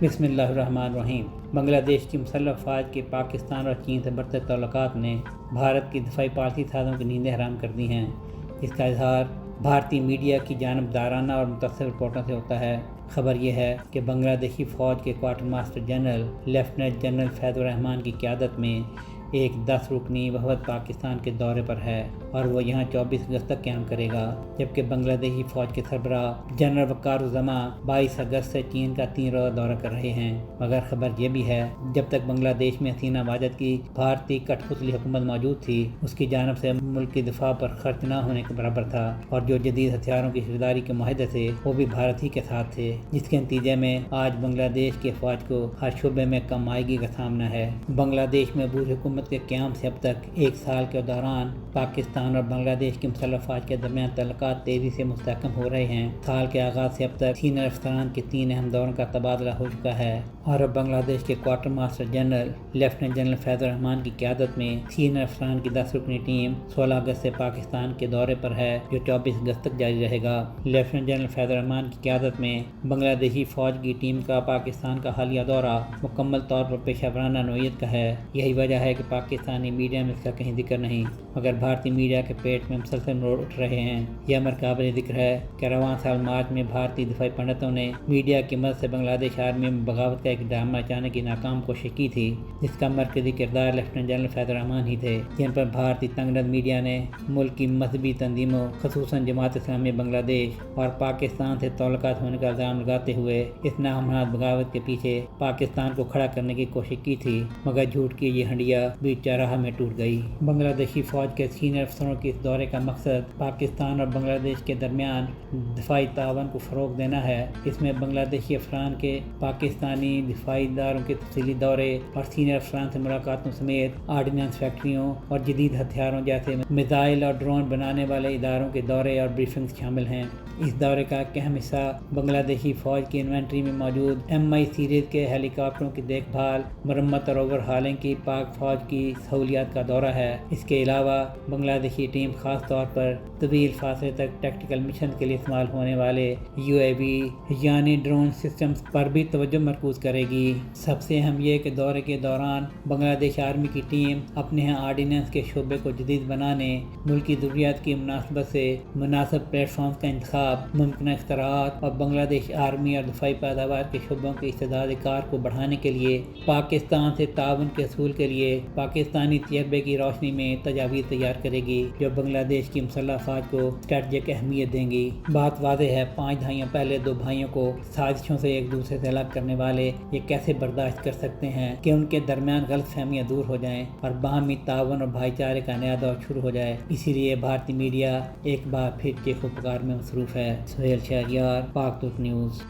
بسم اللہ الرحمن الرحیم۔ بنگلہ دیش کی مسلح افواج کے پاکستان اور چین سے بڑھتے تعلقات نے بھارت کی دفاعی پالیسی سازوں کی نیندیں حرام کر دی ہیں۔ اس کا اظہار بھارتی میڈیا کی جانبدارانہ اور متاثر رپورٹوں سے ہوتا ہے۔ خبر یہ ہے کہ بنگلہ دیشی فوج کے quartermaster general lieutenant general Faiz ur Rahman کی قیادت میں ایک 10 رکنی وفد پاکستان کے دورے پر ہے اور وہ یہاں 24 اگست تک قیام کرے گا، جبکہ بنگلہ دیشی فوج کے سربراہ جنرل وقار الزماں 22 اگست سے چین کا 3 روزہ دورہ کر رہے ہیں۔ مگر خبر یہ بھی ہے جب تک بنگلہ دیش میں حسینہ واجد کی بھارتی کٹ پتلی حکومت موجود تھی، اس کی جانب سے ملک کی دفاع پر خرچ نہ ہونے کے برابر تھا، اور جو جدید ہتھیاروں کی خریداری کے معاہدے تھے وہ بھی بھارت ہی کے ساتھ تھے، جس کے نتیجے میں آج بنگلہ دیش کی افواج کو ہر شعبے میں کمائیگی کا سامنا ہے۔ بنگلہ دیش میں عبوری حکومت کے قیام سے اب تک 1 سال کے دوران پاکستان اور بنگلہ دیش کی مسلح افواج کے درمیان تعلقات تیزی سے مستحکم ہو رہے ہیں۔ سال کے آغاز سے اب تک سینئر افسران کے 3 اہم دوروں کا تبادلہ ہو چکا ہے، اور اب بنگلہ دیش کے quartermaster general lieutenant general Faiz ur Rahman کی قیادت میں سینئر افسران کی 10 رکنی ٹیم 16 اگست سے پاکستان کے دورے پر ہے، جو 24 اگست تک جاری رہے گا۔ لیفٹیننٹ جنرل فیض الرحمان کی قیادت میں بنگلہ دیشی فوج کی ٹیم کا پاکستان کا حالیہ دورہ مکمل طور پر پیشہ ورانہ نوعیت کا ہے۔ یہی وجہ ہے کہ پاکستانی میڈیا میں اس کا کہیں ذکر نہیں، مگر بھارتی میڈیا کے پیٹ میں مسلسل موڑ اٹھ رہے ہیں۔ یہ امر قابل ذکر ہے کہ رواں سال مارچ میں بھارتی دفاعی پنڈتوں نے میڈیا کی مدد سے بنگلہ دیش آرمی میں بغاوت کا ایک ڈرامہ مچانے کی ناکام کوشش کی تھی، جس کا مرکزی کردار لیفٹیننٹ جنرل فیض الرحمان ہی تھے، جن پر بھارتی تنگ رد میڈیا نے ملک کی مذہبی تنظیموں خصوصاً جماعت اسلامی بنگلہ دیش اور پاکستان سے تعلقات ہونے کا الزام لگاتے ہوئے اس ناہمناد بغاوت کے پیچھے پاکستان کو کھڑا کرنے کی کوشش کی تھی، مگر جھوٹ کی یہ ہنڈیا بیچ چوراہے میں ٹوٹ گئی۔ بنگلہ دیشی فوج کے سینئر افسروں کے اس دورے کا مقصد پاکستان اور بنگلہ دیش کے درمیان دفاعی تعاون کو فروغ دینا ہے۔ اس میں بنگلہ دیشی افسران کے پاکستانی دفاعی اداروں کے تفصیلی دورے اور سینئر افسران سے ملاقاتوں سمیت آرڈیننس فیکٹریوں اور جدید ہتھیاروں جیسے میزائل اور ڈرون بنانے والے اداروں کے دورے اور بریفنگز شامل ہیں۔ اس دورے کا ایک اہم حصہ بنگلہ دیشی فوج کی انوینٹری میں موجود MI سیریز کے ہیلی کاپٹروں کی دیکھ بھال، مرمت اور اوور ہالنگ کی پاک فوج کی سہولیات کا دورہ ہے۔ اس کے علاوہ بنگلہ دیشی ٹیم خاص طور پر طویل فاصلے تک ٹیکٹیکل مشن کے لیے استعمال ہونے والے UAV یعنی ڈرون سسٹمز پر بھی توجہ مرکوز کرے گی۔ سب سے اہم یہ کہ دورے کے دوران بنگلہ دیش آرمی کی ٹیم اپنے ہاں آرڈیننس کے شعبے کو جدید بنانے، ملکی ضروریات کی مناسبت سے مناسب پلیٹ فارمز کا انتخاب، ممکنہ اختراعات اور بنگلہ دیش آرمی اور دفاعی پیداوار کے شعبوں کے استعداد کار کو بڑھانے کے لیے پاکستان سے تعاون کے حصول کے لیے پاکستانی تجربے کی روشنی میں تجاویز تیار کرے گی، جو بنگلہ دیش کی مسلح افواج کو اسٹریٹجک اہمیت دیں گی۔ بات واضح ہے، 5 دہائیاں پہلے 2 بھائیوں کو سازشوں سے ایک دوسرے سے الگ کرنے والے یہ کیسے برداشت کر سکتے ہیں کہ ان کے درمیان غلط فہمیاں دور ہو جائیں اور باہمی تعاون اور بھائی چارے کا نیا دور شروع ہو جائے۔ اسی لیے بھارتی میڈیا ایک بار پھر چیخ و پکار میں مصروف ہے۔ سہیل شہریار، پاک ترک نیوز۔